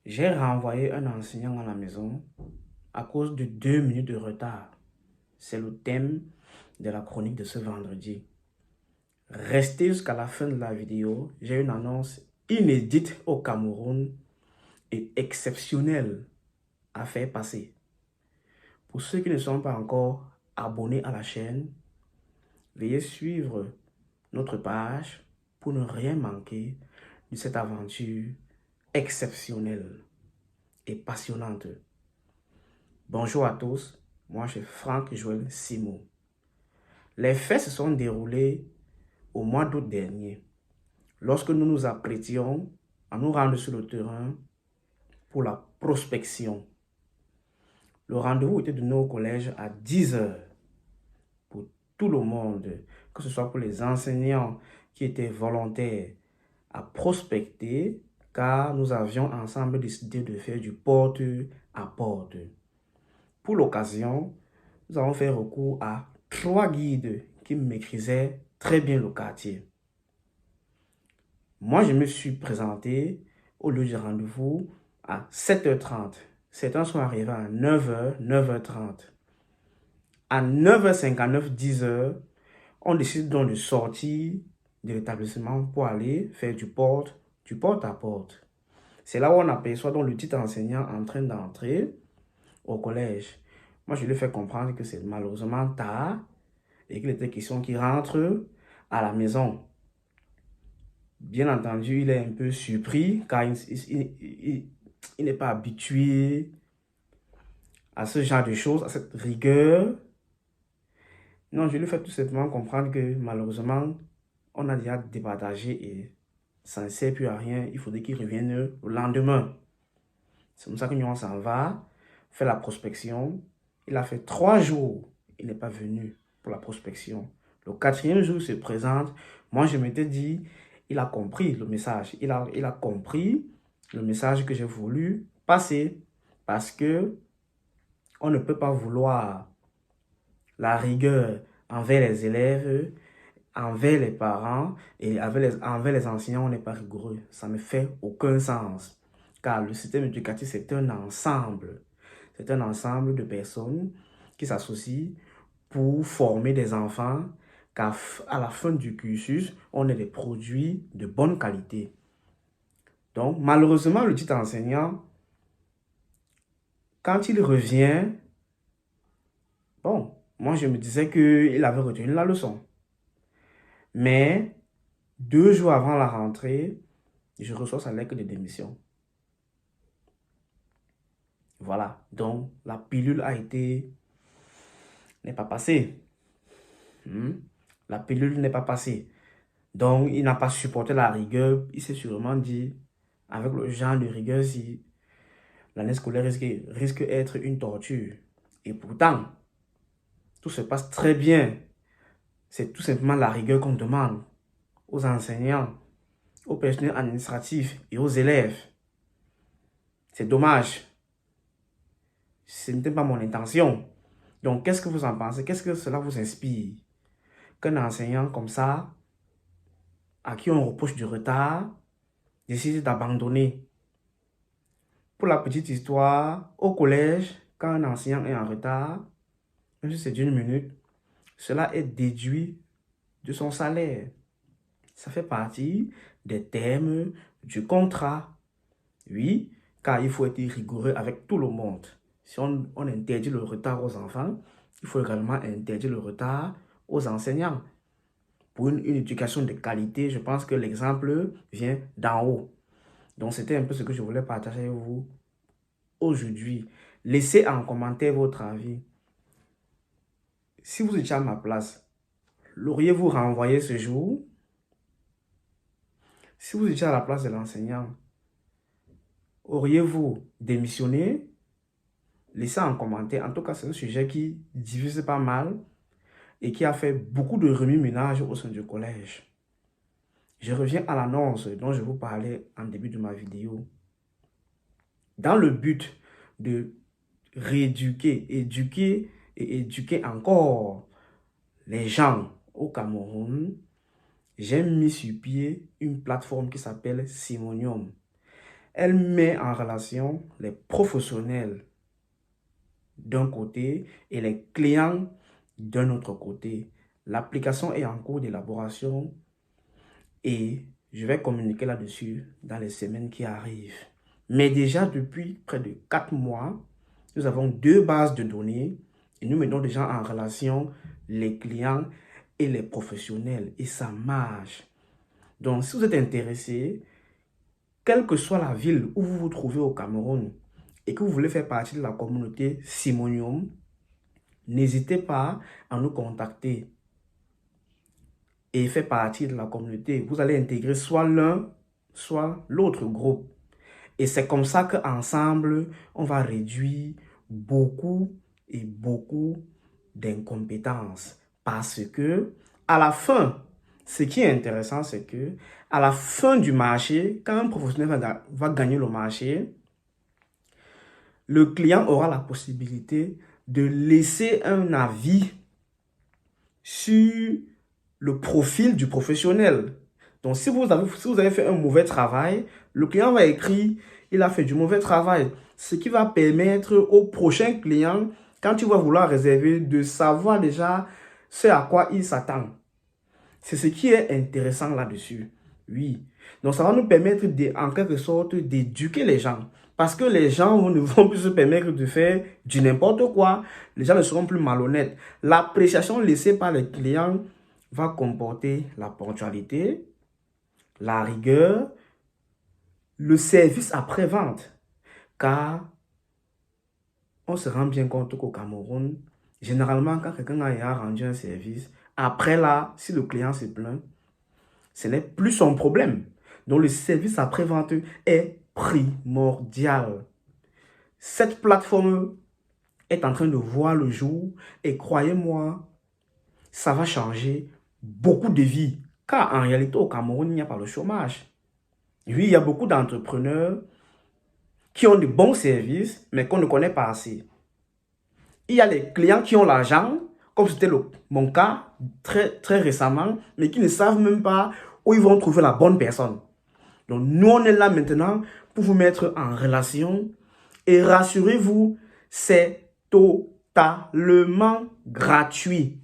J'ai renvoyé un enseignant à la maison à cause de 2 minutes de retard. C'est le thème de la chronique de ce vendredi. Restez jusqu'à la fin de la vidéo. J'ai une annonce inédite au Cameroun et exceptionnelle à faire passer. Pour ceux qui ne sont pas encore abonnés à la chaîne, veuillez suivre notre page pour ne rien manquer de cette aventure exceptionnelle et passionnante. Bonjour à tous, moi c'est Franck Joël Simon. Les faits se sont déroulés au mois d'août dernier, lorsque nous nous apprêtions à nous rendre sur le terrain pour la prospection. Le rendez-vous était donné au collège à 10 h pour tout le monde, que ce soit pour les enseignants qui étaient volontaires à prospecter, car nous avions ensemble décidé de faire du porte à porte. Pour l'occasion, nous avons fait recours à 3 guides qui maîtrisaient très bien le quartier. Moi, je me suis présenté au lieu du rendez-vous à 7 h 30. Certains sont arrivés à 9 h, 9 h 30. À 9 h 59, 10 h, on décide donc de sortir de l'établissement pour aller faire du porte à porte. C'est là où on aperçoit donc le petit enseignant en train d'entrer au collège. Moi, je lui ai fait comprendre que c'est malheureusement tard et qu'il était question qu'il rentre à la maison. Bien entendu, il est un peu surpris car il n'est pas habitué à ce genre de choses, à cette rigueur. Non, je lui fais tout simplement comprendre que malheureusement, on a déjà départagé et ça ne sert plus à rien. Il faudrait qu'il revienne le lendemain. C'est comme ça que nous, on s'en va, faire la prospection. Il a fait 3 jours. Il n'est pas venu pour la prospection. Le 4e jour, il se présente. Moi, je m'étais dit, il a compris le message. Il a compris le message que j'ai voulu passer. Parce que on ne peut pas vouloir la rigueur envers les élèves, envers les parents et envers les enseignants, on n'est pas rigoureux. Ça ne fait aucun sens. Car le système éducatif, c'est un ensemble. C'est un ensemble de personnes qui s'associent pour former des enfants, car à la fin du cursus, on ait des produits de bonne qualité. Donc, malheureusement, le petit enseignant, quand il revient, bon, moi je me disais qu'il avait retenu la leçon. Mais 2 jours avant la rentrée, je reçois sa lettre de démission. Voilà, donc la pilule n'est pas passée. La pilule n'est pas passée. Donc, il n'a pas supporté la rigueur. Il s'est sûrement dit, avec le genre de rigueur, si l'année scolaire risque d'être une torture. Et pourtant, tout se passe très bien. C'est tout simplement la rigueur qu'on demande aux enseignants, au personnel administratif et aux élèves. C'est dommage. Ce n'était pas mon intention. Donc, qu'est-ce que vous en pensez? Qu'est-ce que cela vous inspire? Qu'un enseignant comme ça, à qui on reproche du retard, décide d'abandonner. Pour la petite histoire, au collège, quand un enseignant est en retard, même si c'est d'1 minute, cela est déduit de son salaire. Ça fait partie des termes du contrat. Oui, car il faut être rigoureux avec tout le monde. Si on interdit le retard aux enfants, il faut également interdire le retard aux enseignants. Pour une éducation de qualité, je pense que l'exemple vient d'en haut. Donc, c'était un peu ce que je voulais partager avec vous aujourd'hui. Laissez en commentaire votre avis. Si vous étiez à ma place, l'auriez-vous renvoyé ce jour? Si vous étiez à la place de l'enseignant, auriez-vous démissionné? Laissez en commentaire. En tout cas, c'est un sujet qui divise pas mal et qui a fait beaucoup de remue-ménage au sein du collège. Je reviens à l'annonce dont je vous parlais en début de ma vidéo. Dans le but de rééduquer, éduquer et éduquer encore les gens au Cameroun, j'ai mis sur pied une plateforme qui s'appelle Simonium. Elle met en relation les professionnels d'un côté et les clients d'un autre côté. L'application est en cours d'élaboration et je vais communiquer là-dessus dans les semaines qui arrivent. Mais déjà depuis près de 4 mois, nous avons 2 bases de données et nous mettons déjà en relation les clients et les professionnels et ça marche. Donc, si vous êtes intéressé, quelle que soit la ville où vous vous trouvez au Cameroun et que vous voulez faire partie de la communauté Simonium, n'hésitez pas à nous contacter et faire partie de la communauté. Vous allez intégrer soit l'un, soit l'autre groupe. Et c'est comme ça qu'ensemble, on va réduire beaucoup et beaucoup d'incompétences. Parce que, à la fin, ce qui est intéressant, c'est que, à la fin du marché, quand un professionnel va gagner le marché, le client aura la possibilité de laisser un avis sur le profil du professionnel. Donc, si vous avez fait un mauvais travail, le client va écrire, il a fait du mauvais travail. Ce qui va permettre au prochain client, quand il va vouloir réserver, de savoir déjà ce à quoi il s'attend. C'est ce qui est intéressant là-dessus. Oui. Donc, ça va nous permettre, en quelque sorte, d'éduquer les gens. Parce que les gens ne vont plus se permettre de faire du n'importe quoi. Les gens ne seront plus malhonnêtes. L'appréciation laissée par les clients va comporter la ponctualité, la rigueur, le service après-vente. Car on se rend bien compte qu'au Cameroun, généralement, quand quelqu'un a rendu un service, après là, si le client se plaint, ce n'est plus son problème. Donc, le service après-vente est primordial. Cette plateforme est en train de voir le jour et croyez-moi, ça va changer beaucoup de vies. Car en réalité, au Cameroun, il n'y a pas le chômage. Oui, il y a beaucoup d'entrepreneurs qui ont de bons services, mais qu'on ne connaît pas assez. Il y a les clients qui ont l'argent, comme c'était mon cas très récemment, mais qui ne savent même pas où ils vont trouver la bonne personne. Donc, nous, on est là maintenant pour vous mettre en relation. Et rassurez-vous, c'est totalement gratuit.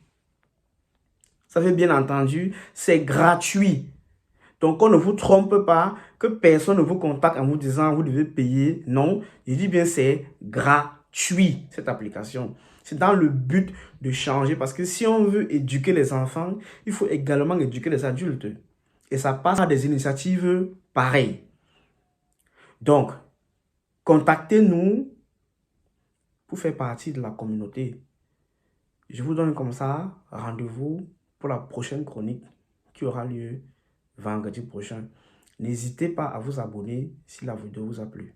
Ça fait bien entendu, c'est gratuit. Donc, on ne vous trompe pas, que personne ne vous contacte en vous disant vous devez payer. Non, je dis bien c'est gratuit, cette application. C'est dans le but de changer parce que si on veut éduquer les enfants, il faut également éduquer les adultes. Et ça passe par des initiatives pareilles. Donc, contactez-nous pour faire partie de la communauté. Je vous donne comme ça rendez-vous pour la prochaine chronique qui aura lieu vendredi prochain. N'hésitez pas à vous abonner si la vidéo vous a plu.